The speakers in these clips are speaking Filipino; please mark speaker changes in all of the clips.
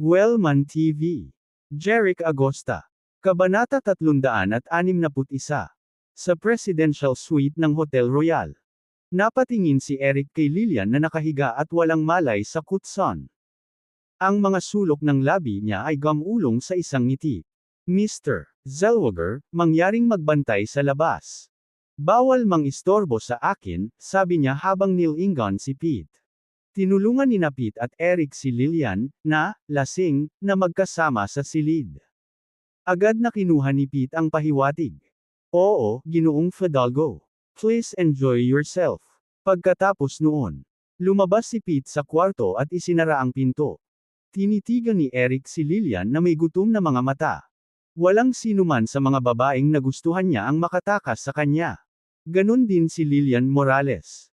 Speaker 1: Wellman TV. Jeric Agosta. Kabanata 361. Sa Presidential Suite ng Hotel Royal. Napatingin si Eric kay Lilian na nakahiga at walang malay sa kutson. Ang mga sulok ng labi niya ay gamulong sa isang ngiti. Mr. Zellweger, mangyaring magbantay sa labas. Bawal mang-istorbo sa akin, sabi niya habang nilingon si Pete. Tinulungan ni Pete at Eric si Lilian, na, lasing, na magkasama sa silid. Agad na kinuha ni Pete ang pahiwatig. Oo, Ginoong Fidalgo. Please enjoy yourself. Pagkatapos noon, lumabas si Pete sa kwarto at isinara ang pinto. Tinitigan ni Eric si Lilian na may gutom na mga mata. Walang sinuman sa mga babaeng nagustuhan niya ang makatakas sa kanya. Ganon din si Lilian Morales.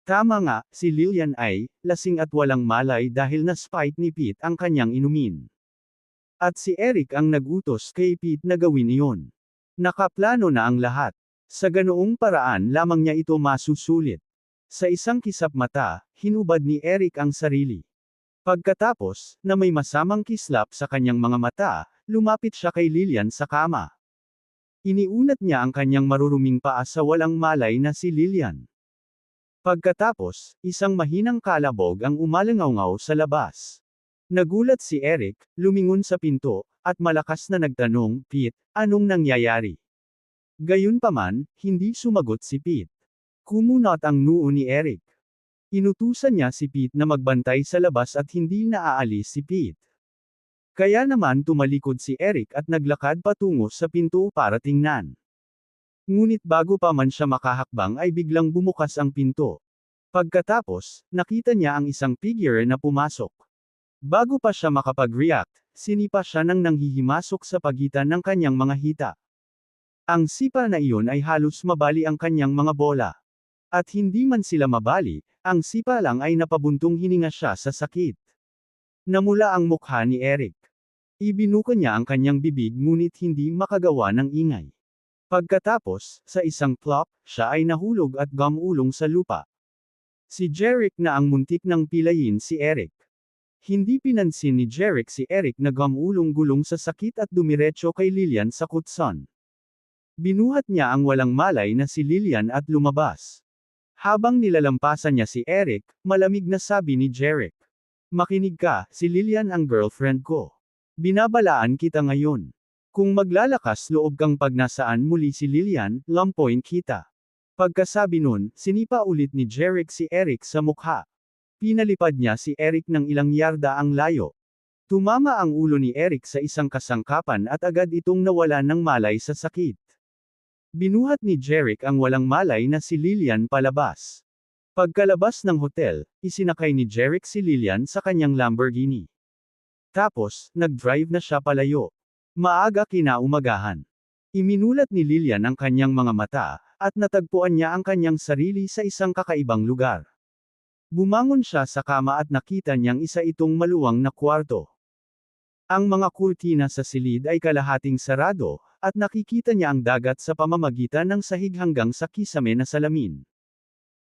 Speaker 1: Tama nga, si Lilian ay, lasing at walang malay dahil na-spite ni Pete ang kanyang inumin. At si Eric ang nagutos kay Pete na gawin iyon. Nakaplano na ang lahat. Sa ganoong paraan lamang niya ito masusulit. Sa isang kisap mata, hinubad ni Eric ang sarili. Pagkatapos, na may masamang kislap sa kanyang mga mata, lumapit siya kay Lilian sa kama. Iniunat niya ang kanyang maruruming paa sa walang malay na si Lilian. Pagkatapos, isang mahinang kalabog ang umalangaw sa labas. Nagulat si Eric, lumingon sa pinto, at malakas na nagtanong, Pete, anong nangyayari? Gayunpaman, hindi sumagot si Pete. Kumunot ang noo ni Eric. Inutusan niya si Pete na magbantay sa labas at hindi naaalis si Pete. Kaya naman tumalikod si Eric at naglakad patungo sa pinto para tingnan. Ngunit bago pa man siya makahakbang ay biglang bumukas ang pinto. Pagkatapos, nakita niya ang isang figure na pumasok. Bago pa siya makapag-react, sinipa siya ng nanghihimasok sa pagitan ng kanyang mga hita. Ang sipa na iyon ay halos mabali ang kanyang mga bola. At hindi man sila mabali, ang sipa lang ay napabuntong hininga siya sa sakit. Namula ang mukha ni Eric. Ibinuka niya ang kanyang bibig ngunit hindi makagawa ng ingay. Pagkatapos, sa isang plop, siya ay nahulog at gamulong sa lupa. Si Jeric na ang muntik nang pilayin si Eric. Hindi pinansin ni Jeric si Eric na gamulong-gulong sa sakit at dumiretso kay Lilian sa kutson. Binuhat niya ang walang malay na si Lilian at lumabas. Habang nilalampasan niya si Eric, malamig na sabi ni Jeric. Makinig ka, si Lilian ang girlfriend ko. Binabalaan kita ngayon. Kung maglalakas loob kang pag nasaan muli si Lilian, lampoin kita. Pagkasabi nun, sinipa ulit ni Jeric si Eric sa mukha. Pinalipad niya si Eric ng ilang yarda ang layo. Tumama ang ulo ni Eric sa isang kasangkapan at agad itong nawalan ng malay sa sakit. Binuhat ni Jeric ang walang malay na si Lilian palabas. Pagkalabas ng hotel, isinakay ni Jeric si Lilian sa kanyang Lamborghini. Tapos, nag-drive na siya palayo. Maaga kinaumagahan. Iminulat ni Lilian ang kanyang mga mata, at natagpuan niya ang kanyang sarili sa isang kakaibang lugar. Bumangon siya sa kama at nakita niyang isa itong maluwang na kwarto. Ang mga kurtina sa silid ay kalahating sarado, at nakikita niya ang dagat sa pamamagitan ng sahig hanggang sa kisame na salamin.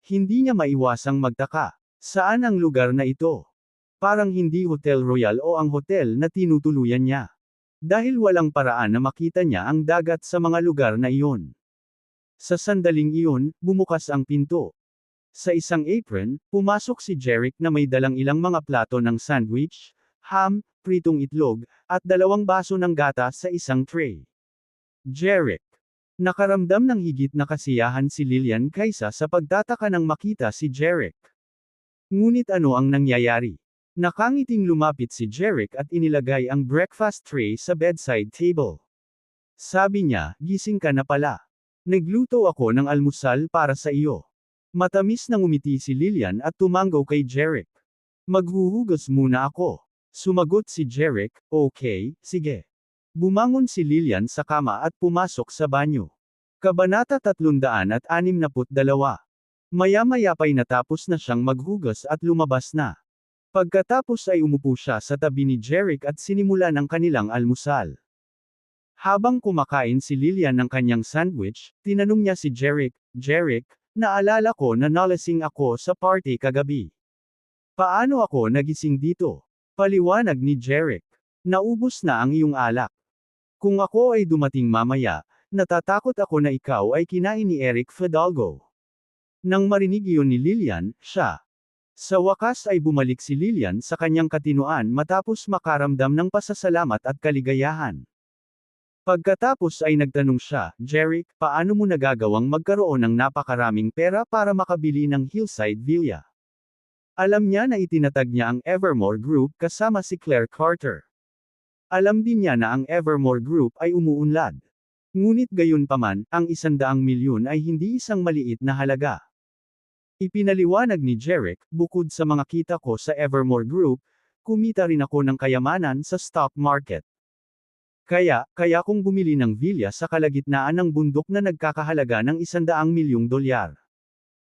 Speaker 1: Hindi niya maiwasang magtaka. Saan ang lugar na ito? Parang hindi Hotel Royal o ang hotel na tinutuluyan niya. Dahil walang paraan na makita niya ang dagat sa mga lugar na iyon. Sa sandaling iyon, bumukas ang pinto. Sa isang apron, pumasok si Jeric na may dalang ilang mga plato ng sandwich, ham, pritong itlog, at 2 baso ng gatas sa isang tray. Jeric. Nakaramdam ng higit na kasiyahan si Lilian kaysa sa pagtataka nang makita si Jeric. Ngunit ano ang nangyayari? Nakangiting lumapit si Jeric at inilagay ang breakfast tray sa bedside table. Sabi niya, gising ka na pala. Nagluto ako ng almusal para sa iyo. Matamis na ngumiti si Lilian at tumango kay Jeric. Maghuhugas muna ako. Sumagot si Jeric, okay, sige. Bumangon si Lilian sa kama at pumasok sa banyo. Kabanata 362. Maya-maya pa'y natapos na siyang maghugas at lumabas na. Pagkatapos ay umupo siya sa tabi ni Jeric at sinimula ng kanilang almusal. Habang kumakain si Lilian ng kanyang sandwich, tinanong niya si Jeric, Jeric, naalala ko na nalasing ako sa party kagabi. Paano ako nagising dito? Paliwanag ni Jeric. Naubos na ang iyong alak. Kung ako ay dumating mamaya, natatakot ako na ikaw ay kinain ni Eric Fidalgo. Nang marinig iyon ni Lillian, siya. Sa wakas ay bumalik si Lillian sa kanyang katinoan matapos makaramdam ng pasasalamat at kaligayahan. Pagkatapos ay nagtanong siya, Jeric, paano mo nagagawang magkaroon ng napakaraming pera para makabili ng hillside villa? Alam niya na itinatag niya ang Evermore Group kasama si Claire Carter. Alam din niya na ang Evermore Group ay umuunlad. Ngunit gayunpaman, ang 100 milyon ay hindi isang maliit na halaga. Ipinaliwanag ni Jeric, bukod sa mga kita ko sa Evermore Group, kumita rin ako ng kayamanan sa stock market. Kaya kung bumili ng villa sa kalagitnaan ng bundok na nagkakahalaga ng 100 milyong dolyar.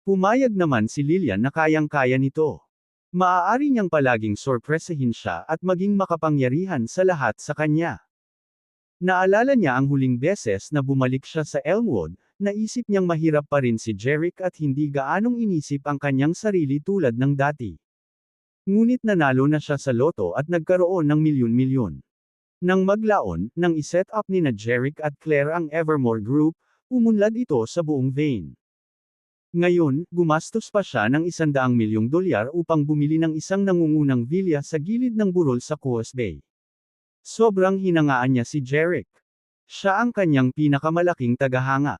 Speaker 1: Pumayag naman si Lillian na kayang-kaya nito. Maaari niyang palaging sorpresahin siya at maging makapangyarihan sa lahat sa kanya. Naalala niya ang huling beses na bumalik siya sa Elmwood, naisip niyang mahirap pa rin si Jeric at hindi gaanong inisip ang kanyang sarili tulad ng dati. Ngunit nanalo na siya sa loto at nagkaroon ng milyon-milyon. Nang maglaon, nang iset up ni na Jeric at Claire ang Evermore Group, umunlad ito sa buong vein. Ngayon, gumastos pa siya ng 100 milyong dolyar upang bumili ng isang nangungunang villa sa gilid ng burol sa Coos Bay. Sobrang hinangaan niya si Jeric. Siya ang kanyang pinakamalaking tagahanga.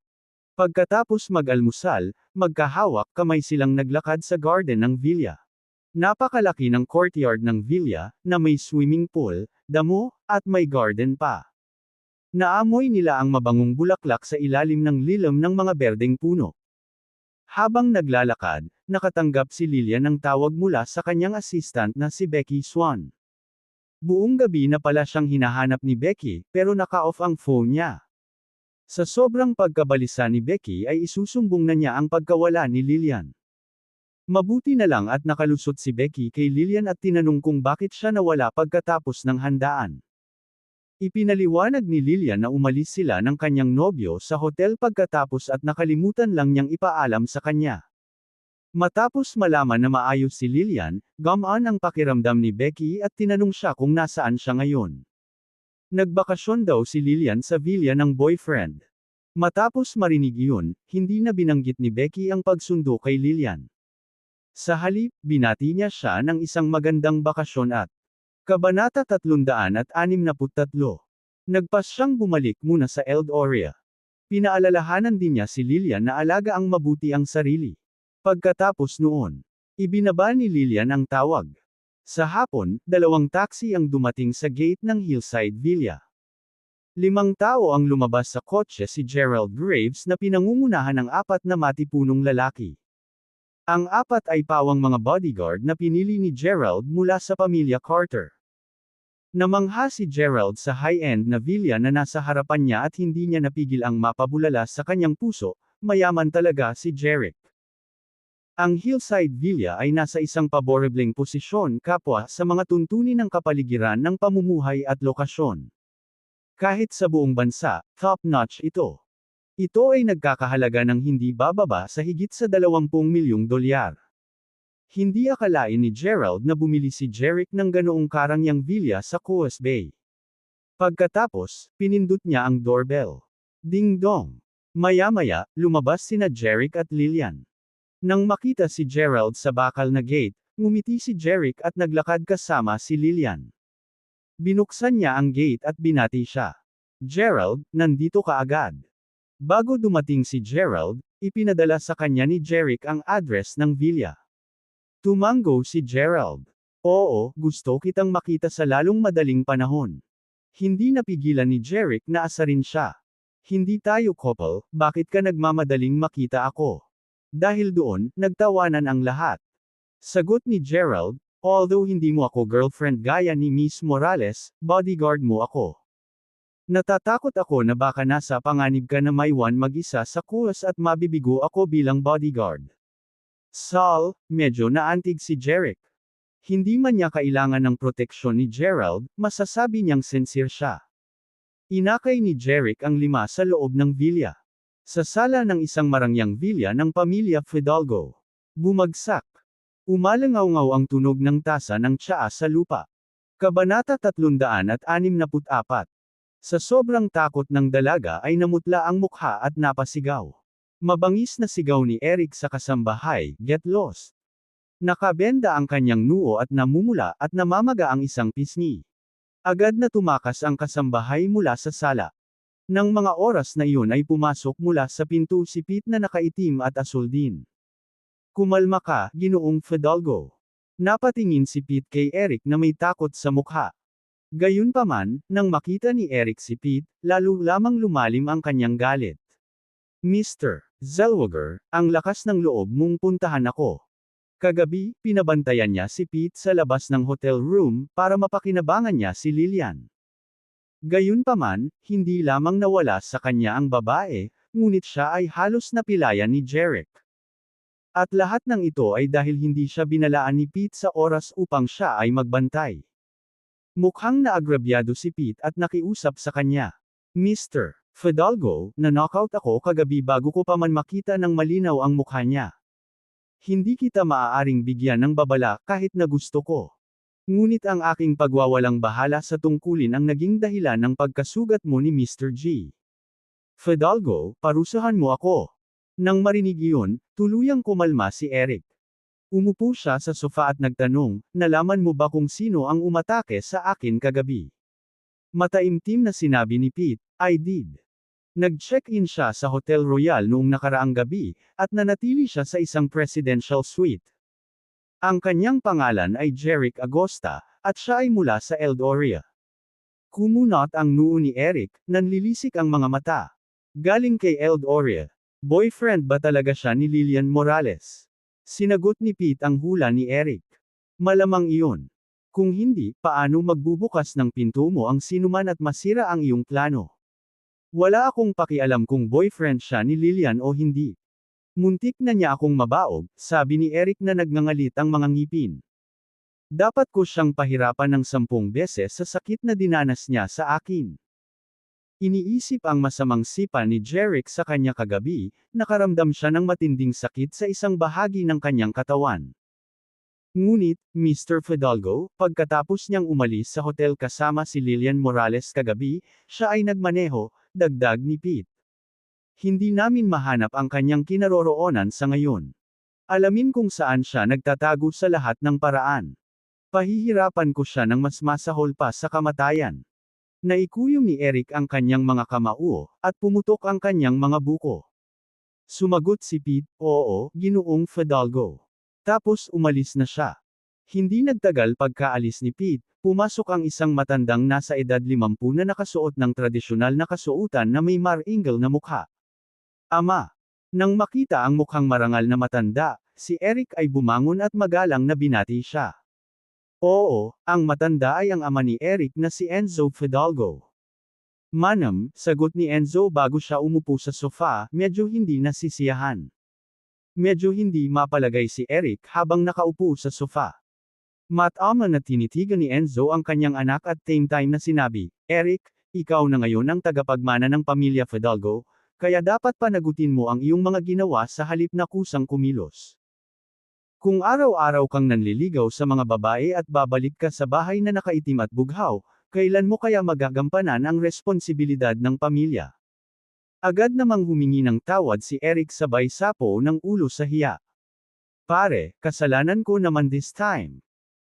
Speaker 1: Pagkatapos mag-almusal, magkahawak kamay silang naglakad sa garden ng villa. Napakalaki ng courtyard ng villa, na may swimming pool, damo, at may garden pa. Naamoy nila ang mabangong bulaklak sa ilalim ng lilim ng mga berdeng puno. Habang naglalakad, nakatanggap si Lillian ng tawag mula sa kanyang assistant na si Becky Swan. Buong gabi na pala siyang hinahanap ni Becky, pero naka-off ang phone niya. Sa sobrang pagkabalisa ni Becky ay isusumbong na niya ang pagkawala ni Lillian. Mabuti na lang at nakalusot si Becky kay Lillian at tinanong kung bakit siya nawala pagkatapos ng handaan. Ipinaliwanag ni Lillian na umalis sila ng kanyang nobyo sa hotel pagkatapos at nakalimutan lang niyang ipaalam sa kanya. Matapos malaman na maayos si Lillian, gumaan ang pakiramdam ni Becky at tinanong siya kung nasaan siya ngayon. Nagbakasyon daw si Lillian sa villa ng boyfriend. Matapos marinig iyon, hindi na binanggit ni Becky ang pagsundo kay Lillian. Sa halip, binati niya siya ng isang magandang bakasyon at Kabanata 363. Nagpas siyang bumalik muna sa Eldoria. Pinaalalahanan din niya si Lillian na alaga ang mabuti ang sarili. Pagkatapos noon, ibinaba ni Lillian ang tawag. Sa hapon, 2 taxi ang dumating sa gate ng Hillside Villa. 5 tao ang lumabas sa kotse si Gerald Graves na pinangungunahan ng 4 na matipunong lalaki. Ang 4 ay pawang mga bodyguard na pinili ni Gerald mula sa pamilya Carter. Namangha si Gerald sa high-end na villa na nasa harapan niya at hindi niya napigil ang mapabulala sa kanyang puso, mayaman talaga si Jeric. Ang Hillside Villa ay nasa isang paborebleng posisyon kapwa sa mga tuntunin ng kapaligiran ng pamumuhay at lokasyon. Kahit sa buong bansa, top-notch ito. Ito ay nagkakahalaga ng hindi bababa sa higit sa 20 milyong dolyar. Hindi akalain ni Gerald na bumili si Jeric ng ganoong karangyang villa sa Coos Bay. Pagkatapos, pinindot niya ang doorbell. Ding dong. Maya-maya, lumabas sina Jeric at Lillian. Nang makita si Gerald sa bakal na gate, ngumiti si Jeric at naglakad kasama si Lillian. Binuksan niya ang gate at binati siya. Gerald, nandito ka agad. Bago dumating si Gerald, ipinadala sa kanya ni Jeric ang address ng villa. Tumango si Gerald. Oo, gusto kitang makita sa lalong madaling panahon. Hindi napigilan ni Jeric na asarin siya. Hindi tayo couple, bakit ka nagmamadaling makita ako? Dahil doon, nagtawanan ang lahat. Sagot ni Gerald, although hindi mo ako girlfriend gaya ni Miss Morales, bodyguard mo ako. Natatakot ako na baka nasa panganib ka na maiwan mag-isa sa Coos at mabibigo ako bilang bodyguard. Sal, medyo naantig si Jeric. Hindi man niya kailangan ng proteksyon ni Gerald, masasabi niyang sincere siya. Inakay ni Jeric ang 5 sa loob ng villa. Sa sala ng isang marangyang villa ng pamilya Fidalgo. Bumagsak. Umalangaw-ngaw ang tunog ng tasa ng tsaa sa lupa. Kabanata 364. Sa sobrang takot ng dalaga ay namutla ang mukha at napasigaw. Mabangis na sigaw ni Eric sa kasambahay, "Get lost!" Nakabenda ang kanyang noo at namumula at namamaga ang isang pisngi. Agad na tumakas ang kasambahay mula sa sala. Nang mga oras na iyon ay pumasok mula sa pinto si Pete na nakaitim at asul din. "Kumalma ka, Ginoong Fidalgo." Napatingin si Pete kay Eric na may takot sa mukha. Gayunpaman, nang makita ni Eric si Pete, lalo lamang lumalim ang kanyang galit. "Mr. Zellweger, ang lakas ng loob mong puntahan ako." Kagabi, pinabantayan niya si Pete sa labas ng hotel room, para mapakinabangan niya si Lillian. Gayunpaman, hindi lamang nawala sa kanya ang babae, ngunit siya ay halos napilayan ni Jeric. At lahat ng ito ay dahil hindi siya binalaan ni Pete sa oras upang siya ay magbantay. Mukhang naagrabyado si Pete at nakiusap sa kanya. "Mr. Fidalgo, na-knockout ako kagabi bago ko pa man makita ng malinaw ang mukha niya. Hindi kita maaaring bigyan ng babala kahit na gusto ko. Ngunit ang aking pagwawalang bahala sa tungkulin ang naging dahilan ng pagkasugat mo ni Mr. G. Fidalgo, parusahan mo ako." Nang marinig iyon, tuluyang kumalma si Eric. Umupo siya sa sofa at nagtanong, "Nalaman mo ba kung sino ang umatake sa akin kagabi?" Mataimtim na sinabi ni Pete, "I did." Nag-check-in siya sa Hotel Royal noong nakaraang gabi, at nanatili siya sa isang presidential suite. Ang kanyang pangalan ay Jeric Agosta, at siya ay mula sa Eldoria. Kumunot ang noo ni Eric, nanlilisik ang mga mata. Galing kay Eldoria. Boyfriend ba talaga siya ni Lillian Morales? Sinagot ni Pete ang hula ni Eric. "Malamang iyon. Kung hindi, paano magbubukas ng pinto mo ang sinuman at masira ang iyong plano? Wala akong pakialam kung boyfriend siya ni Lillian o hindi. Muntik na niya akong mabaog," sabi ni Eric na nagngangalit ang mga ngipin. "Dapat ko siyang pahirapan ng 10 beses sa sakit na dinanas niya sa akin." Iniisip ang masamang sipa ni Jeric sa kanya kagabi, nakaramdam siya ng matinding sakit sa isang bahagi ng kanyang katawan. Ngunit, Mr. Fidalgo, pagkatapos niyang umalis sa hotel kasama si Lillian Morales kagabi, siya ay nagmaneho, dagdag ni Pete. "Hindi namin mahanap ang kanyang kinaroroonan sa ngayon. Alamin kung saan siya nagtatago sa lahat ng paraan. Pahihirapan ko siya ng mas masahol pa sa kamatayan." Naikuyom ni Eric ang kanyang mga kamao, at pumutok ang kanyang mga buko. Sumagot si Pete, "Oo, Ginoong Fidalgo." Tapos umalis na siya. Hindi nagtagal pagkaalis ni Pete, pumasok ang isang matandang nasa edad 50 na nakasuot ng tradisyonal na kasuotan na may maringal na mukha. "Ama." Nang makita ang mukhang marangal na matanda, si Eric ay bumangon at magalang na binati siya. Oo, ang matanda ay ang ama ni Eric na si Enzo Fidalgo. "Manam," sagot ni Enzo bago siya umupo sa sofa, medyo hindi nasisiyahan. Medyo hindi mapalagay si Eric habang nakaupo sa sofa. Matama na tinitigan ni Enzo ang kanyang anak at same time na sinabi, "Eric, ikaw na ngayon ang tagapagmana ng pamilya Fidalgo, kaya dapat panagutin mo ang iyong mga ginawa sa halip na kusang kumilos. Kung araw-araw kang nanliligaw sa mga babae at babalik ka sa bahay na nakaitim at bughaw, kailan mo kaya magagampanan ang responsibilidad ng pamilya?" Agad namang humingi ng tawad si Eric sabay sapo ng ulo sa hiya. "Pare, kasalanan ko naman this time.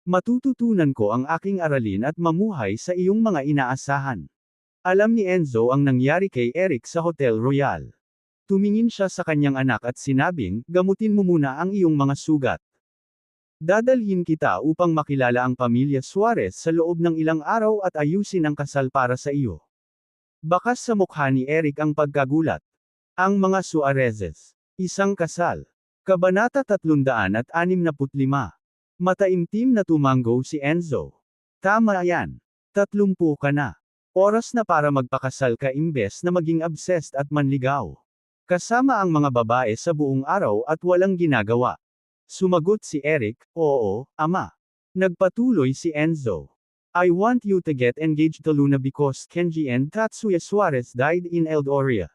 Speaker 1: Matututunan ko ang aking aralin at mamuhay sa iyong mga inaasahan." Alam ni Enzo ang nangyari kay Eric sa Hotel Royal. Tumingin siya sa kanyang anak at sinabing, "Gamutin mo muna ang iyong mga sugat. Dadalhin kita upang makilala ang pamilya Suarez sa loob ng ilang araw at ayusin ang kasal para sa iyo." Bakas sa mukha ni Eric ang pagkagulat. Ang mga Suarezes. Isang kasal. Kabanata 365. Mataimtim na tumango si Enzo. "Tama yan. 30 ka na. Oras na para magpakasal ka imbes na maging obsessed at manligaw. Kasama ang mga babae sa buong araw at walang ginagawa." Sumagot si Eric, "Oo, ama." Nagpatuloy si Enzo. "I want you to get engaged to Luna because Kenji and Tatsuya Suarez died in Eldoria.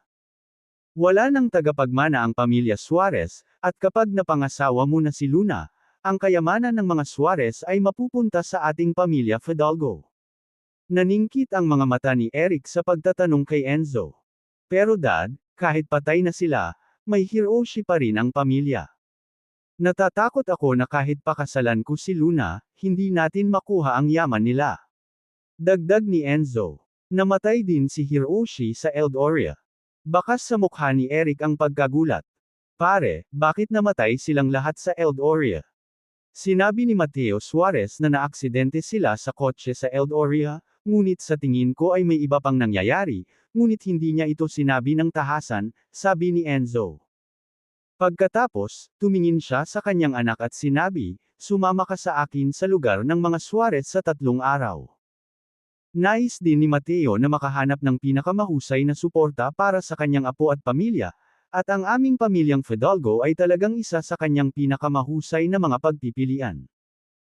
Speaker 1: Wala nang tagapagmana ang pamilya Suarez, at kapag napangasawa mo na si Luna, ang kayamanan ng mga Suarez ay mapupunta sa ating pamilya Fidalgo. Naningkit ang mga mata ni Eric sa pagtatanong kay Enzo. Pero Dad, kahit patay na sila, may Hiroshi pa rin ang pamilya. Natatakot ako na kahit pakasalan ko si Luna, hindi natin makuha ang yaman nila. Dagdag ni Enzo. Namatay din si Hiroshi sa Eldoria. Bakas sa mukha ni Eric ang pagkagulat. Pare, bakit namatay silang lahat sa Eldoria? Sinabi ni Mateo Suarez na naaksidente sila sa kotse sa Eldoria, ngunit sa tingin ko ay may iba pang nangyayari, ngunit hindi niya ito sinabi ng tahasan, sabi ni Enzo. Pagkatapos, tumingin siya sa kanyang anak at sinabi, sumama ka sa akin sa lugar ng mga Suarez sa 3 araw. Nais din ni Mateo na makahanap ng pinakamahusay na suporta para sa kanyang apo at pamilya, at ang aming pamilyang Fidalgo ay talagang isa sa kanyang pinakamahusay na mga pagpipilian.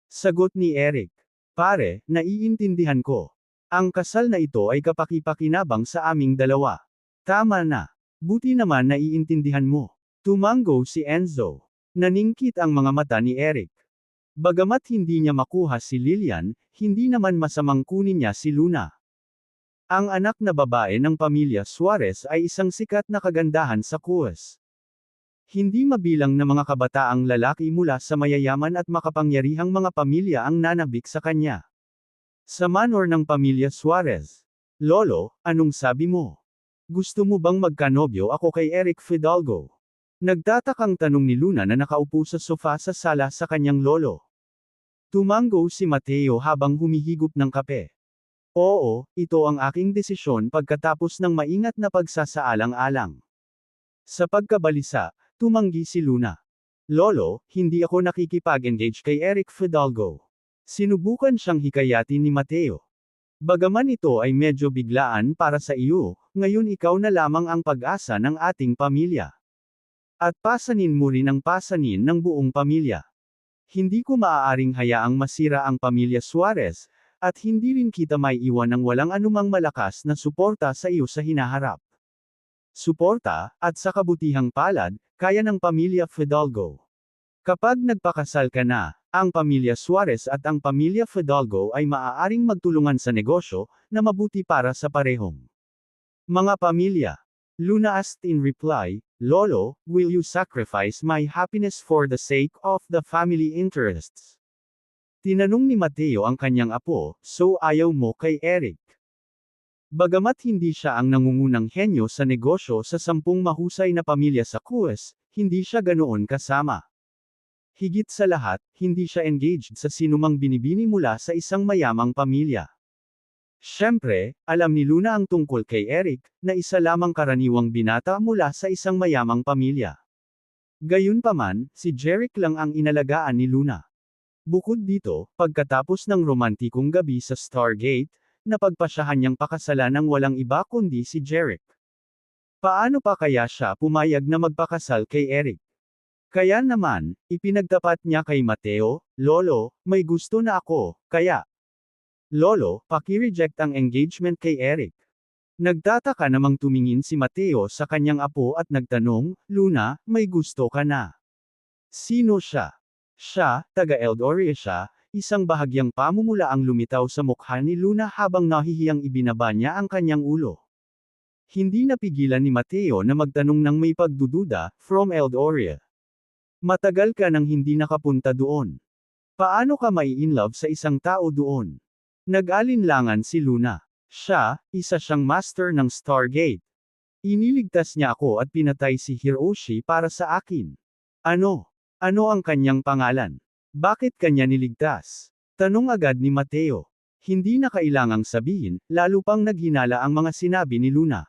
Speaker 1: Sagot ni Eric. Pare, naiintindihan ko. Ang kasal na ito ay kapaki-pakinabang sa aming dalawa. Tama na. Buti naman naiintindihan mo. Tumango si Enzo. Naningkit ang mga mata ni Eric. Bagamat hindi niya makuha si Lilian, hindi naman masamang kunin niya si Luna. Ang anak na babae ng pamilya Suarez ay isang sikat na kagandahan sa Kuwait. Hindi mabilang na mga kabataang lalaki mula sa mayayaman at makapangyarihang mga pamilya ang nanabik sa kanya. Sa manor ng pamilya Suarez. Lolo, anong sabi mo? Gusto mo bang magkanobyo ako kay Eric Fidalgo? Nagtatakang tanong ni Luna na nakaupo sa sofa sa sala sa kanyang lolo. Tumango si Mateo habang humihigop ng kape. Oo, ito ang aking desisyon pagkatapos ng maingat na pagsasaalang-alang. Sa pagkabalisa, tumanggi si Luna. Lolo, hindi ako nakikipag-engage kay Eric Fidalgo. Sinubukan siyang hikayatin ni Mateo. Bagaman ito ay medyo biglaan para sa iyo, ngayon ikaw na lamang ang pag-asa ng ating pamilya. At pasanin mo rin ang pasanin ng buong pamilya. Hindi ko maaaring hayaang masira ang pamilya Suarez, at hindi rin kita maiiwan ng walang anumang malakas na suporta sa iyo sa hinaharap. Suporta, at sa kabutihang palad, kaya ng pamilya Fidalgo. Kapag nagpakasal ka na, ang pamilya Suarez at ang pamilya Fidalgo ay maaaring magtulungan sa negosyo, na mabuti para sa parehong mga pamilya. Luna asked in reply, Lolo, will you sacrifice my happiness for the sake of the family interests? Tinanong ni Mateo ang kanyang apo, so ayaw mo kay Eric. Bagamat hindi siya ang nangungunang henyo sa negosyo sa 10 mahusay na pamilya sa Kuwait, hindi siya ganoon kasama. Higit sa lahat, hindi siya engaged sa sinumang binibini mula sa isang mayamang pamilya. Siyempre, alam ni Luna ang tungkol kay Eric, na isa lamang karaniwang binata mula sa isang mayamang pamilya. Gayunpaman, si Jeric lang ang inalagaan ni Luna. Bukod dito, pagkatapos ng romantikong gabi sa Stargate, napagpasyahan niyang pakasalan ng walang iba kundi si Jeric. Paano pa kaya siya pumayag na magpakasal kay Eric? Kaya naman, ipinagtapat niya kay Mateo, Lolo, may gusto na ako, kaya Lolo, paki-reject ang engagement kay Eric. Nagtataka namang tumingin si Mateo sa kanyang apo at nagtanong, Luna, may gusto ka na? Sino siya? Siya, taga Eldoria siya, isang bahagyang pamumula ang lumitaw sa mukha ni Luna habang nahihiyang ibinaba niya ang kanyang ulo. Hindi napigilan ni Mateo na magtanong ng may pagdududa, from Eldoria. Matagal ka nang hindi nakapunta doon. Paano ka mai-inlove sa isang tao doon? Nag-alinlangan si Luna. Siya, isa siyang master ng Stargate. Iniligtas niya ako at pinatay si Hiroshi para sa akin. Ano? Ano ang kanyang pangalan? Bakit kanya niligtas? Tanong agad ni Mateo. Hindi na kailangang sabihin, lalo pang naghinala ang mga sinabi ni Luna.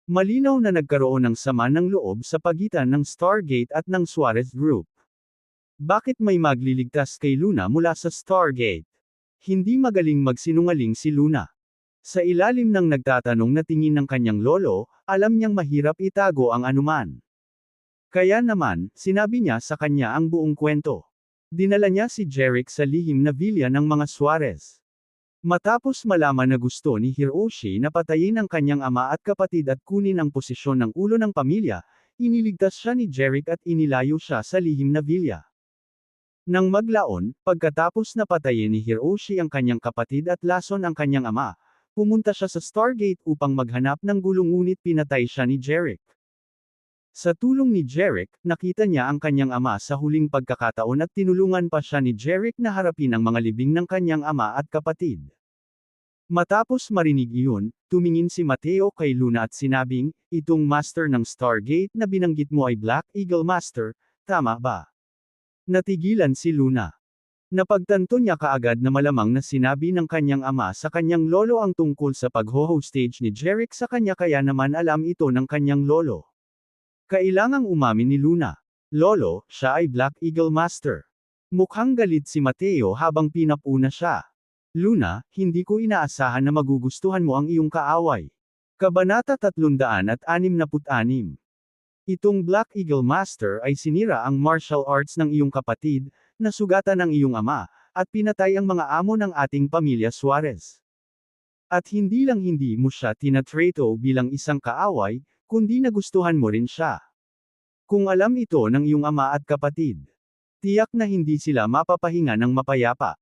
Speaker 1: Malinaw na nagkaroon ng sama ng loob sa pagitan ng Stargate at ng Suarez Group. Bakit may magliligtas kay Luna mula sa Stargate? Hindi magaling magsinungaling si Luna. Sa ilalim ng nagtatanong na tingin ng kanyang lolo, alam niyang mahirap itago ang anuman. Kaya naman, sinabi niya sa kanya ang buong kwento. Dinala niya si Jeric sa lihim na villa ng mga Suarez. Matapos malaman na gusto ni Hiroshi na patayin ang kanyang ama at kapatid at kunin ang posisyon ng ulo ng pamilya, iniligtas siya ni Jeric at inilayo siya sa lihim na villa. Nang maglaon, pagkatapos na patayin ni Hiroshi ang kanyang kapatid at lason ang kanyang ama, pumunta siya sa Stargate upang maghanap ng gulong ngunit pinatay siya ni Jerick. Sa tulong ni Jerick, nakita niya ang kanyang ama sa huling pagkakataon at tinulungan pa siya ni Jerick na harapin ang mga libing ng kanyang ama at kapatid. Matapos marinig iyon, tumingin si Mateo kay Luna at sinabing, "Itong master ng Stargate na binanggit mo ay Black Eagle Master, tama ba?" Natigilan si Luna. Napagtanto niya kaagad na malamang na sinabi ng kanyang ama sa kanyang lolo ang tungkol sa pag-hostage ni Jerick sa kanya kaya naman alam ito ng kanyang lolo. Kailangang umamin ni Luna. "Lolo, siya ay Black Eagle Master." Mukhang galit si Mateo habang pinapuna siya. "Luna, hindi ko inaasahan na magugustuhan mo ang iyong kaaway." Kabanata 366. Itong Black Eagle Master ay sinira ang martial arts ng iyong kapatid, nasugatan ang iyong ama, at pinatay ang mga amo ng ating pamilya Suarez. At hindi lang hindi mo siya tinatrato bilang isang kaaway, kundi nagustuhan mo rin siya. Kung alam ito ng iyong ama at kapatid, tiyak na hindi sila mapapahinga ng mapayapa.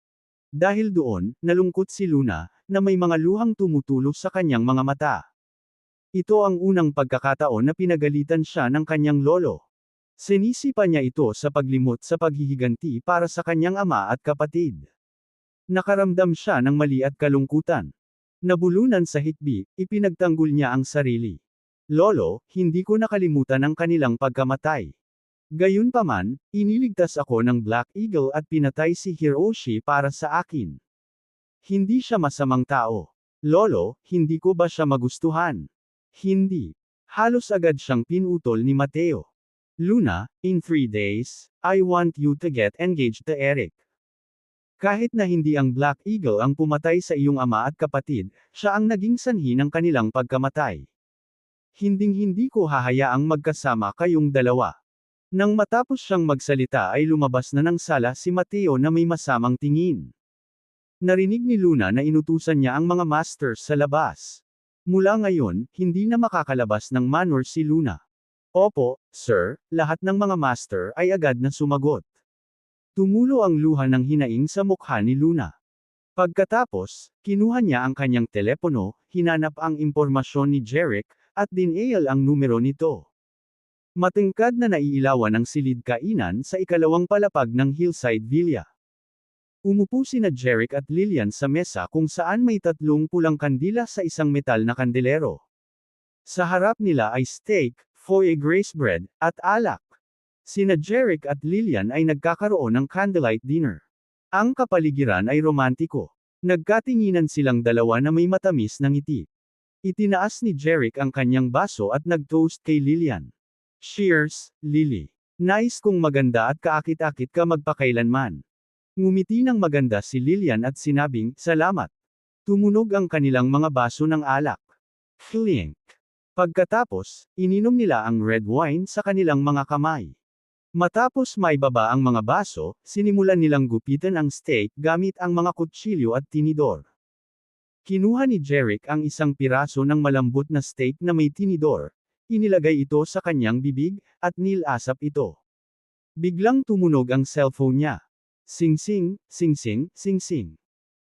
Speaker 1: Dahil doon, nalungkot si Luna, na may mga luhang tumutulo sa kanyang mga mata. Ito ang unang pagkakataon na pinagalitan siya ng kanyang lolo. Sinisipa niya ito sa paglimot sa paghihiganti para sa kanyang ama at kapatid. Nakaramdam siya ng mali at kalungkutan. Nabulunan sa hikbi, ipinagtanggol niya ang sarili. "Lolo, hindi ko nakalimutan ang kanilang pagkamatay. Gayunpaman, iniligtas ako ng Black Eagle at pinatay si Hiroshi para sa akin. Hindi siya masamang tao. Lolo, hindi ko ba siya magustuhan?" "Hindi." Halos agad siyang pinutol ni Mateo. "Luna, in 3 days, I want you to get engaged to Eric." Kahit na hindi ang Black Eagle ang pumatay sa iyong ama at kapatid, siya ang naging sanhi ng kanilang pagkamatay. "Hinding-hindi ko hahayaang magkasama kayong dalawa." Nang matapos siyang magsalita ay lumabas na ng sala si Mateo na may masamang tingin. Narinig ni Luna na inutusan niya ang mga masters sa labas. Mula ngayon, hindi na makakalabas ng manor si Luna. "Opo, sir," lahat ng mga master ay agad na sumagot. Tumulo ang luha ng hinaing sa mukha ni Luna. Pagkatapos, kinuha niya ang kanyang telepono, hinanap ang impormasyon ni Jerick, at dinayal ang numero nito. Matingkad na naiilawan ng silid kainan sa ikalawang palapag ng Hillside Villa. Umupo sina Jerick at Lillian sa mesa kung saan may 3 pulang kandila sa isang metal na kandelero. Sa harap nila ay steak, foie gras bread, at alak. Sina Jerick at Lillian ay nagkakaroon ng candlelight dinner. Ang kapaligiran ay romantiko. Nagkatinginan silang dalawa na may matamis na ngiti. Itinaas ni Jerick ang kanyang baso at nag-toast kay Lillian. "Cheers, Lily. Nais kong maganda at kaakit-akit ka magpakailanman." Ngumiti ng maganda si Lillian at sinabing, "Salamat." Tumunog ang kanilang mga baso ng alak. Clink. Pagkatapos, ininom nila ang red wine sa kanilang mga kamay. Matapos maibaba ang mga baso, sinimulan nilang gupitan ang steak gamit ang mga kutsilyo at tinidor. Kinuha ni Jerick ang isang piraso ng malambot na steak na may tinidor, inilagay ito sa kanyang bibig, at nilasap ito. Biglang tumunog ang cellphone niya. Sing-sing, sing-sing, sing-sing.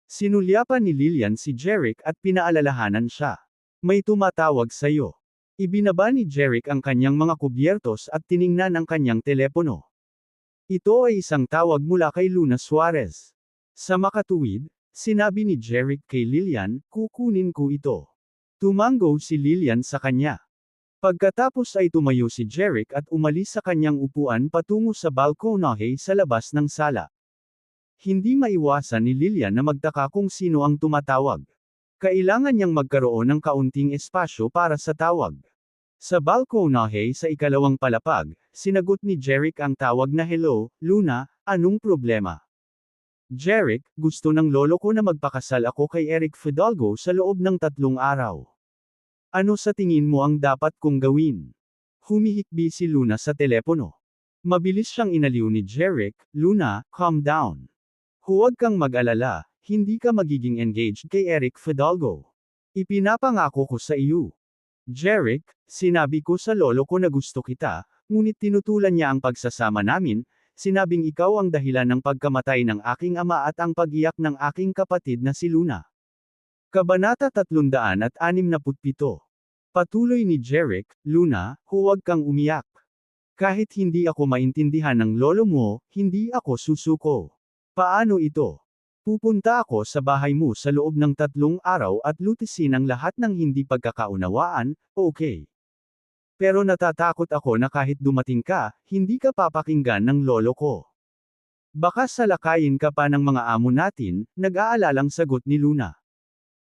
Speaker 1: Sinulyapan ni Lillian si Jerick at pinaalalahanan siya. "May tumatawag sa'yo." Ibinaba ni Jerick ang kanyang mga kubyertos at tiningnan ang kanyang telepono. Ito ay isang tawag mula kay Luna Suarez. Sa makatuwid, sinabi ni Jerick kay Lillian, "Kukunin ko ito." Tumango si Lillian sa kanya. Pagkatapos ay tumayo si Jerick at umalis sa kanyang upuan patungo sa balkonahe sa labas ng sala. Hindi maiwasan ni Lillian na magtaka kung sino ang tumatawag. Kailangan niyang magkaroon ng kaunting espasyo para sa tawag. Sa balkonahe sa ikalawang palapag, sinagot ni Jerick ang tawag na, "Hello, Luna, anong problema?" "Jerick, gusto ng lolo ko na magpakasal ako kay Eric Fidalgo sa loob ng 3 araw. Ano sa tingin mo ang dapat kong gawin?" Humihikbi si Luna sa telepono. Mabilis siyang inaliw ni Jerick, "Luna, calm down. Huwag kang mag-alala, hindi ka magiging engaged kay Eric Fidalgo. Ipinapangako ko sa iyo." "Jerick, sinabi ko sa lolo ko na gusto kita, ngunit tinutulan niya ang pagsasama namin, sinabing ikaw ang dahilan ng pagkamatay ng aking ama at ang pag-iyak ng aking kapatid na si Luna. Kabanata 367. Patuloy ni Jeric, Luna, huwag kang umiyak. Kahit hindi ako maintindihan ng lolo mo, hindi ako susuko. Paano ito? Pupunta ako sa bahay mo sa loob ng 3 araw at lutisin ang lahat ng hindi pagkakaunawaan, okay? Pero natatakot ako na kahit dumating ka, hindi ka papakinggan ng lolo ko. Baka salakayin ka pa ng mga amo natin, nag-aalalang sagot ni Luna.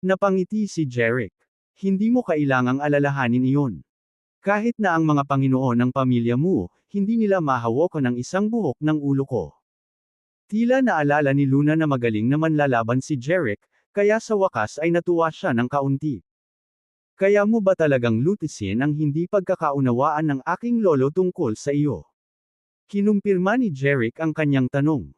Speaker 1: Napangiti si Jeric. Hindi mo kailangang alalahanin iyon. Kahit na ang mga Panginoon ng pamilya mo, hindi nila mahawakan ng isang buhok ng ulo ko. Tila naalala ni Luna na magaling na manlalaban si Jeric, kaya sa wakas ay natuwa siya ng kaunti. Kaya mo ba talagang lutisin ang hindi pagkakaunawaan ng aking lolo tungkol sa iyo? Kinumpirma ni Jeric ang kanyang tanong.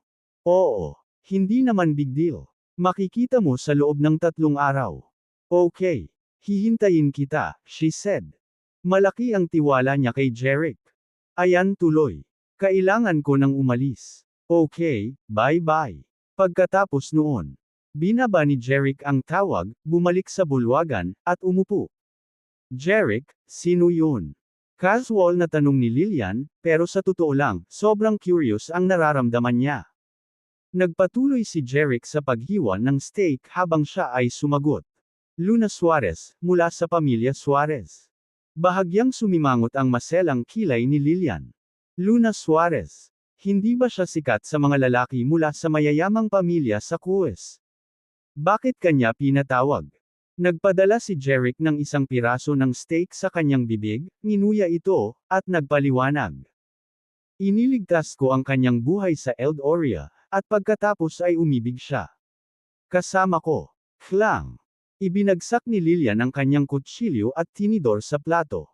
Speaker 1: Oo, hindi naman big deal. Makikita mo sa loob ng 3 araw. Okay, hihintayin kita, she said. Malaki ang tiwala niya kay Jeric. Ayan tuloy. Kailangan ko nang umalis. Okay, bye-bye. Pagkatapos noon, binaba ni Jeric ang tawag, bumalik sa bulwagan, at umupo. Jeric, sino yun? Casual na tanong ni Lillian, pero sa totoo lang, sobrang curious ang nararamdaman niya. Nagpatuloy si Jeric sa paghiwa ng steak habang siya ay sumagot. Luna Suarez, mula sa pamilya Suarez. Bahagyang sumimangot ang maselang kilay ni Lillian. Luna Suarez. Hindi ba siya sikat sa mga lalaki mula sa mayayamang pamilya sa Kuwes? Bakit kanya pinatawag? Nagpadala si Jeric ng isang piraso ng steak sa kanyang bibig, nginuya ito, at nagpaliwanag. Iniligtas ko ang kanyang buhay sa Eldoria, at pagkatapos ay umibig siya. Kasama ko. Klang. Ibinagsak ni Lillian ang kanyang kutsilyo at tinidor sa plato.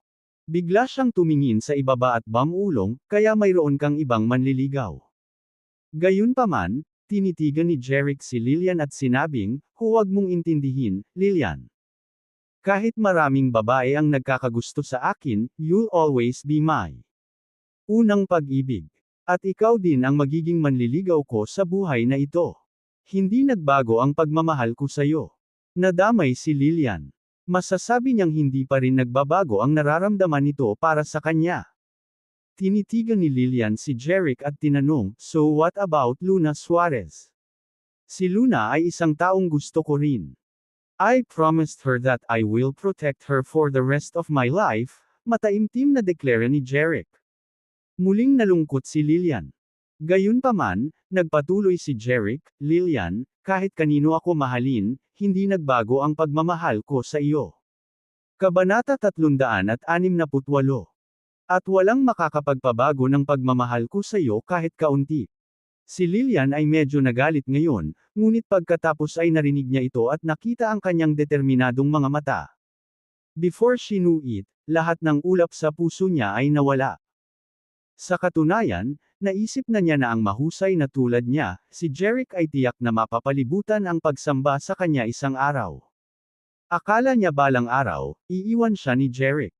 Speaker 1: Bigla siyang tumingin sa ibaba at bamulong, kaya mayroon kang ibang manliligaw. Gayunpaman, tinitigan ni Jeric si Lillian at sinabing, huwag mong intindihin, Lillian. Kahit maraming babae ang nagkakagusto sa akin, you'll always be my unang pag-ibig. At ikaw din ang magiging manliligaw ko sa buhay na ito. Hindi nagbago ang pagmamahal ko sa'yo. Nadamay si Lillian. Masasabi niyang hindi pa rin nagbabago ang nararamdaman nito para sa kanya. Tinitigan ni Lillian si Jeric at tinanong, so what about Luna Suarez? Si Luna ay isang taong gusto ko rin. I promised her that I will protect her for the rest of my life, mataimtim na deklara ni Jeric. Muling nalungkot si Lillian. Gayunpaman, nagpatuloy si Jeric, Lillian, kahit kanino ako mahalin, hindi nagbago ang pagmamahal ko sa iyo. Kabanata 368. At walang makakapagpabago ng pagmamahal ko sa iyo kahit kaunti. Si Lillian ay medyo nagalit ngayon, ngunit pagkatapos ay narinig niya ito at nakita ang kanyang determinadong mga mata. Before she knew it, lahat ng ulap sa puso niya ay nawala. Sa katunayan, naisip na niya na ang mahusay na tulad niya, si Jeric ay tiyak na mapapalibutan ang pagsamba sa kanya isang araw. Akala niya balang araw, iiwan siya ni Jeric.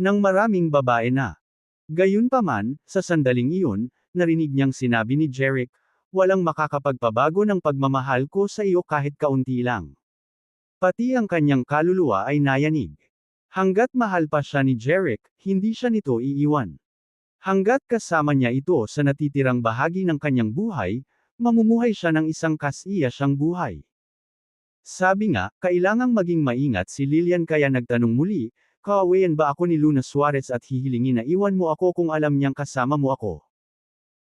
Speaker 1: Nang maraming babae na. Gayunpaman, sa sandaling iyon, narinig niyang sinabi ni Jeric, walang makakapagpabago ng pagmamahal ko sa iyo kahit kaunti lang. Pati ang kanyang kaluluwa ay nayanig. Hanggat mahal pa siya ni Jeric, hindi siya nito iiwan. Hanggat kasama niya ito sa natitirang bahagi ng kanyang buhay, mamumuhay siya ng isang kasiyasang buhay. Sabi nga, kailangang maging maingat si Lillian kaya nagtanong muli, kaawayan ba ako ni Luna Suarez at hihilingin na iwan mo ako kung alam niyang kasama mo ako?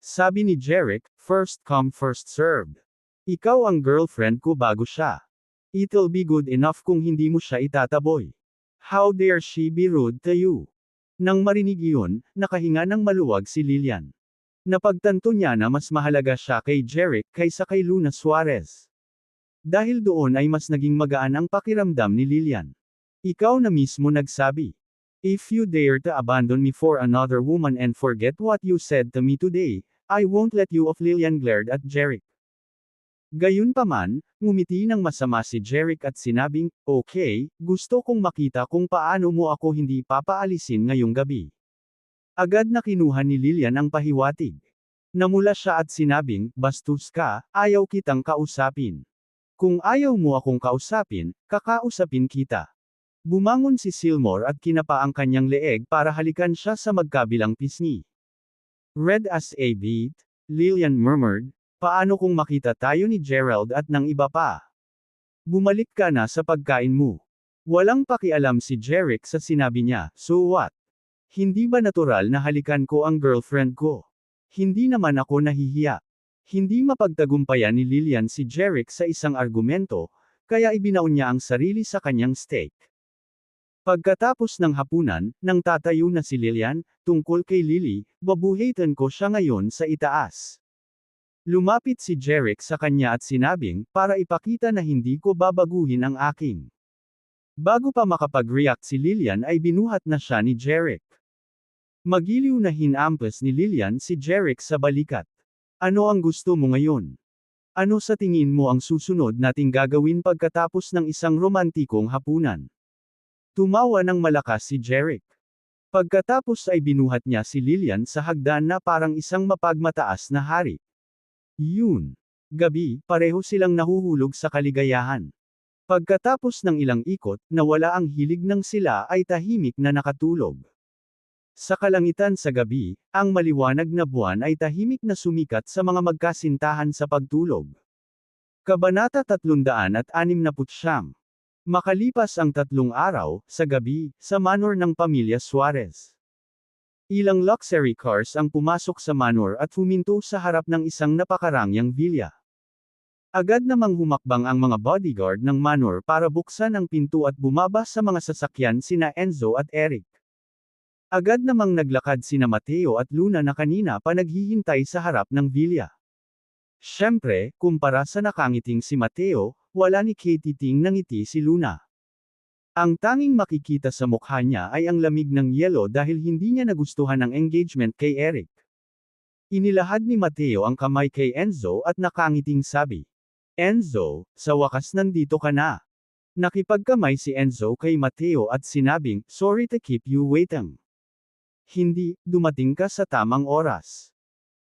Speaker 1: Sabi ni Jeric, first come first served. Ikaw ang girlfriend ko bago siya. It'll be good enough kung hindi mo siya itataboy. How dare she be rude to you? Nang marinig iyon, nakahinga ng maluwag si Lillian. Napagtanto niya na mas mahalaga siya kay Jeric kaysa kay Luna Suarez. Dahil doon ay mas naging magaan ang pakiramdam ni Lillian. Ikaw na mismo nagsabi. If you dare to abandon me for another woman and forget what you said to me today, I won't let you off. Lillian glared at Jeric. Gayunpaman, ngumiti ng masama si Jeric at sinabing, okay, gusto kong makita kung paano mo ako hindi papaalisin ngayong gabi. Agad na kinuha ni Lillian ang pahiwatig. Namula siya at sinabing, bastos ka, ayaw kitang kausapin. Kung ayaw mo akong kausapin, kakausapin kita. Bumangon si Seymour at kinapa ang kanyang leeg para halikan siya sa magkabilang pisngi. Red as a beet, Lillian murmured, paano kung makita tayo ni Gerald at ng iba pa? Bumalik ka na sa pagkain mo. Walang pakialam si Jerick sa sinabi niya, so what? Hindi ba natural na halikan ko ang girlfriend ko? Hindi naman ako nahihiya. Hindi mapagtagumpayan ni Lillian si Jerick sa isang argumento, kaya ibinaon niya ang sarili sa kanyang steak. Pagkatapos ng hapunan, nang tatayo na si Lillian, tungkol kay Lily, babuhitan ko siya ngayon sa itaas. Lumapit si Jerick sa kanya at sinabing, para ipakita na hindi ko babaguhin ang aking. Bago pa makapag-react si Lillian ay binuhat na siya ni Jerick. Magiliw na hinampas ni Lillian si Jerick sa balikat. Ano ang gusto mo ngayon? Ano sa tingin mo ang susunod nating gagawin pagkatapos ng isang romantikong hapunan? Tumawa ng malakas si Jerick. Pagkatapos ay binuhat niya si Lillian sa hagdan na parang isang mapagmataas na hari. Yun. Gabi, pareho silang nahuhulog sa kaligayahan. Pagkatapos ng ilang ikot, nawala ang hilig ng sila ay tahimik na nakatulog. Sa kalangitan sa gabi, ang maliwanag na buwan ay tahimik na sumikat sa mga magkasintahan sa pagtulog. Kabanata 369. Makalipas ang 3 araw, sa gabi, sa manor ng pamilya Suarez. Ilang luxury cars ang pumasok sa manor at huminto sa harap ng isang napakarangyang villa. Agad namang humakbang ang mga bodyguard ng manor para buksan ang pinto at bumaba sa mga sasakyan sina Enzo at Eric. Agad namang naglakad sina Mateo at Luna na kanina pa naghihintay sa harap ng villa. Siyempre, kumpara sa nakangiting si Mateo, wala ni Katie ting nangiti si Luna. Ang tanging makikita sa mukha niya ay ang lamig ng yelo dahil hindi niya nagustuhan ang engagement kay Eric. Inilahad ni Mateo ang kamay kay Enzo at nakangiting sabi, Enzo, sa wakas nandito ka na. Nakipagkamay si Enzo kay Mateo at sinabing, sorry to keep you waiting. Hindi, dumating ka sa tamang oras.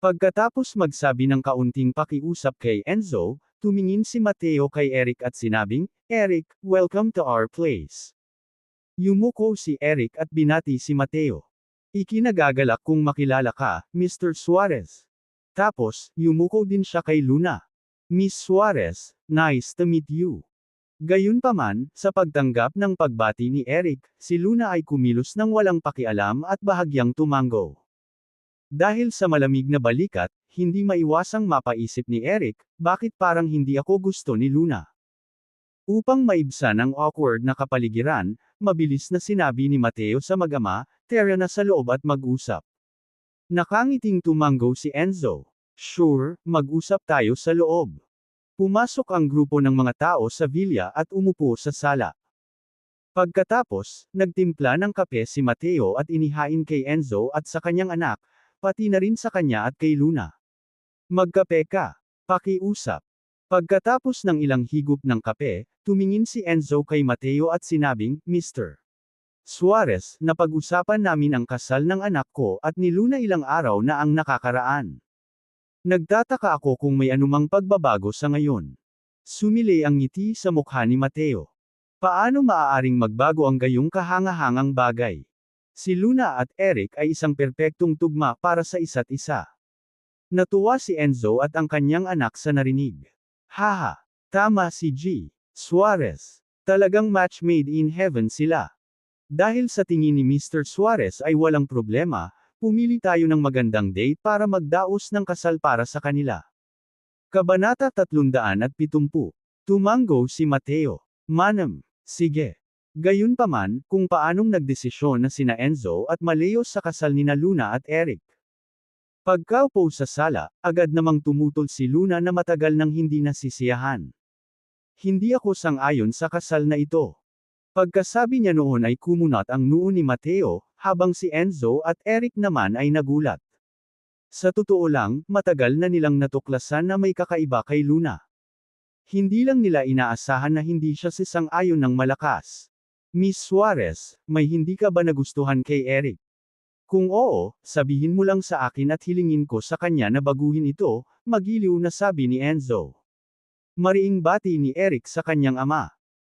Speaker 1: Pagkatapos magsabi ng kaunting pakiusap kay Enzo, tumingin si Mateo kay Eric at sinabing, Eric, welcome to our place. Yumuko si Eric at binati si Mateo. Ikinagagalak kung makilala ka, Mr. Suarez. Tapos, yumuko din siya kay Luna. Miss Suarez, nice to meet you. Gayunpaman, sa pagtanggap ng pagbati ni Eric, si Luna ay kumilos ng walang pakialam at bahagyang tumango. Dahil sa malamig na balikat, hindi maiwasang mapaisip ni Eric, bakit parang hindi ako gusto ni Luna. Upang maibsan ang awkward na kapaligiran, mabilis na sinabi ni Mateo sa mag-ama, tara na sa loob at mag-usap. Nakangiting tumango si Enzo. Sure, mag-usap tayo sa loob. Pumasok ang grupo ng mga tao sa villa at umupo sa sala. Pagkatapos, nagtimpla ng kape si Mateo at inihain kay Enzo at sa kanyang anak, pati na rin sa kanya at kay Luna. Magkape ka. Pakiusap. Pagkatapos ng ilang higop ng kape, tumingin si Enzo kay Mateo at sinabing, Mr. Suarez, napag-usapan namin ang kasal ng anak ko at ni Luna ilang araw na ang nakakaraan. Nagtataka ako kung may anumang pagbabago sa ngayon. Sumili ang ngiti sa mukha ni Mateo. Paano maaaring magbago ang gayong kahangahangang bagay? Si Luna at Eric ay isang perpektong tugma para sa isa't isa. Natuwa si Enzo at ang kanyang anak sa narinig. Haha, tama si G. Suarez. Talagang match made in heaven sila. Dahil sa tingin ni Mr. Suarez ay walang problema, pumili tayo ng magandang date para magdaos ng kasal para sa kanila. Kabanata 370. Tumango si Mateo. Manam, sige. Gayunpaman, kung paanong nagdesisyon na sina Enzo at Maleo sa kasal nina Luna at Eric. Pagkaupo sa sala, agad namang tumutol si Luna na matagal nang hindi nasisiyahan. Hindi ako sang-ayon sa kasal na ito. Pagkasabi niya noon ay kumunat ang noo ni Mateo, habang si Enzo at Eric naman ay nagulat. Sa totoo lang, matagal na nilang natuklasan na may kakaiba kay Luna. Hindi lang nila inaasahan na hindi siya sisang-ayon ng malakas. Miss Suarez, may hindi ka ba nagustuhan kay Eric? Kung oo, sabihin mo lang sa akin at hilingin ko sa kanya na baguhin ito, magiliw na sabi ni Enzo. Mariing bati ni Eric sa kanyang ama.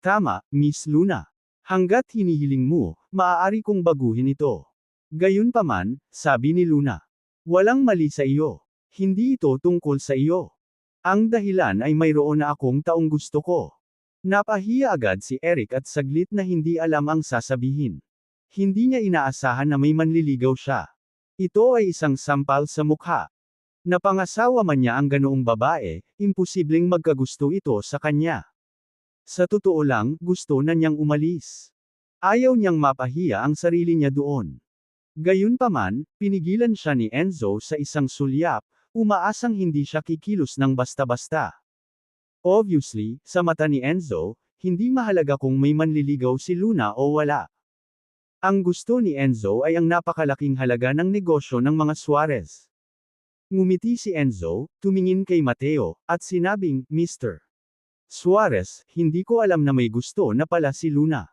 Speaker 1: Tama, Miss Luna. Hanggat hinihiling mo, maaari kong baguhin ito. Gayunpaman, sabi ni Luna. Walang mali sa iyo. Hindi ito tungkol sa iyo. Ang dahilan ay mayroon na akong taong gusto ko. Napahiya agad si Eric at saglit na hindi alam ang sasabihin. Hindi niya inaasahan na may manliligaw siya. Ito ay isang sampal sa mukha. Napangasawa man niya ang ganoong babae, imposibleng magkagusto ito sa kanya. Sa totoo lang, gusto na niyang umalis. Ayaw niyang mapahiya ang sarili niya doon. Gayunpaman, pinigilan siya ni Enzo sa isang sulyap, umaasang hindi siya kikilos ng basta-basta. Obviously, sa mata ni Enzo, hindi mahalaga kung may manliligaw si Luna o wala. Ang gusto ni Enzo ay ang napakalaking halaga ng negosyo ng mga Suarez. Ngumiti si Enzo, tumingin kay Mateo, at sinabing, Mr. Suarez, hindi ko alam na may gusto na pala si Luna.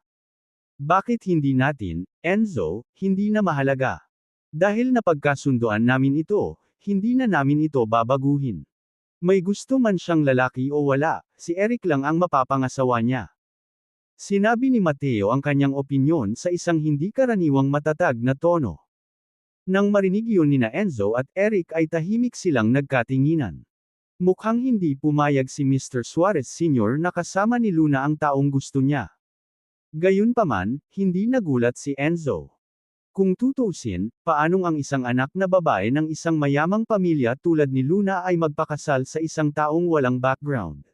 Speaker 1: Bakit hindi natin, Enzo, hindi na mahalaga. Dahil napagkasunduan namin ito, hindi na namin ito babaguhin. May gusto man siyang lalaki o wala, si Eric lang ang mapapangasawa niya. Sinabi ni Mateo ang kanyang opinyon sa isang hindi karaniwang matatag na tono. Nang marinig yun nina Enzo at Eric ay tahimik silang nagkatinginan. Mukhang hindi pumayag si Mr. Suarez Sr. na kasama ni Luna ang taong gusto niya. Gayunpaman, hindi nagulat si Enzo. Kung tutuusin, paanong ang isang anak na babae ng isang mayamang pamilya tulad ni Luna ay magpakasal sa isang taong walang background?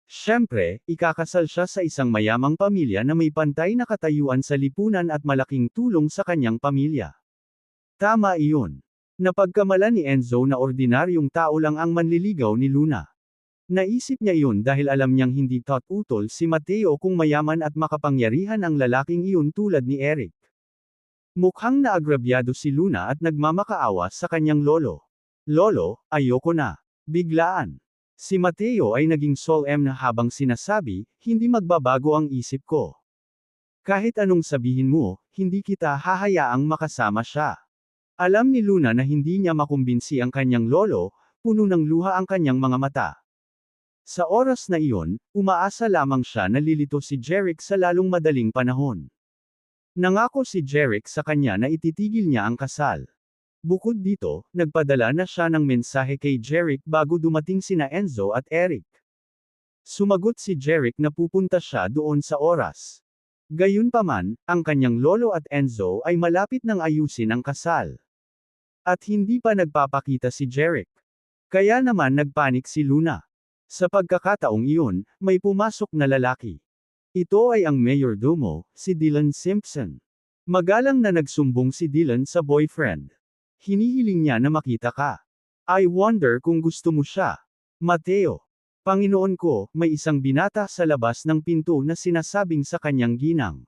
Speaker 1: Siyempre, ikakasal siya sa isang mayamang pamilya na may pantay na katayuan sa lipunan at malaking tulong sa kanyang pamilya. Tama iyon. Napagkamala ni Enzo na ordinaryong tao lang ang manliligaw ni Luna. Naisip niya iyon dahil alam niyang hindi taut-utol si Mateo kung mayaman at makapangyarihan ang lalaking iyon tulad ni Eric. Mukhang naagrabyado si Luna at nagmamakaawa sa kanyang lolo. Lolo, ayoko na. Biglaan. Si Mateo ay naging solemn na habang sinasabi, hindi magbabago ang isip ko. Kahit anong sabihin mo, hindi kita hahayaang makasama siya. Alam ni Luna na hindi niya makumbinsi ang kanyang lolo, puno ng luha ang kanyang mga mata. Sa oras na iyon, umaasa lamang siya na lilito si Jeric sa lalong madaling panahon. Nangako si Jeric sa kanya na ititigil niya ang kasal. Bukod dito, nagpadala na siya ng mensahe kay Jeric bago dumating sina Enzo at Eric. Sumagot si Jeric na pupunta siya doon sa oras. Gayunpaman, ang kanyang lolo at Enzo ay malapit nang ayusin ang kasal. At hindi pa nagpapakita si Jeric. Kaya naman nagpanik si Luna. Sa pagkakataong iyon, may pumasok na lalaki. Ito ay ang mayordomo, si Dylan Simpson. Magalang na nagsumbong si Dylan sa boyfriend. Hinihiling niya na makita ka. I wonder kung gusto mo siya. Mateo. Panginoon ko, may isang binata sa labas ng pinto na sinasabing sa kanyang ginang.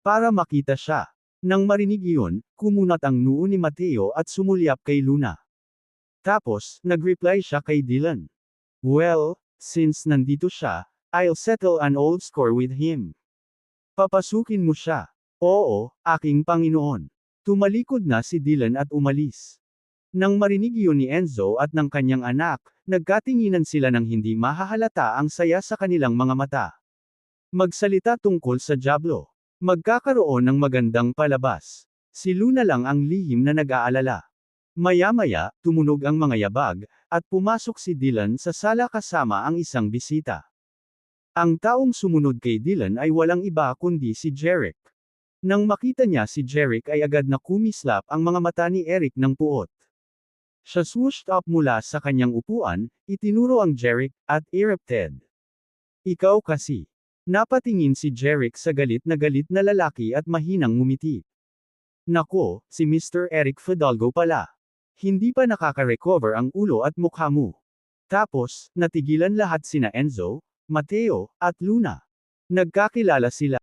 Speaker 1: Para makita siya. Nang marinig iyon, kumunat ang noo ni Mateo at sumulyap kay Luna. Tapos, nag-reply siya kay Dylan. Well, since nandito siya, I'll settle an old score with him. Papasukin mo siya. Oo, aking Panginoon. Tumalikod na si Dylan at umalis. Nang marinig iyon ni Enzo at ng kanyang anak, nagkatinginan sila ng hindi mahahalata ang saya sa kanilang mga mata. Magsalita tungkol sa dyablo. Magkakaroon ng magandang palabas. Si Luna lang ang lihim na nag-aalala. Maya-maya, tumunog ang mga yabag, at pumasok si Dylan sa sala kasama ang isang bisita. Ang taong sumunod kay Dylan ay walang iba kundi si Jeric. Nang makita niya si Jeric ay agad na kumislap ang mga mata ni Eric ng puot. Siya swooshed up mula sa kanyang upuan, itinuro ang Jeric, at erupted. Ikaw kasi. Napatingin si Jeric sa galit na lalaki at mahinang ngumiti. Nako, si Mr. Eric Fidalgo pala. Hindi pa nakaka-recover ang ulo at mukha mo. Tapos, natigilan lahat sina Enzo, Mateo, at Luna. Nagkakilala sila.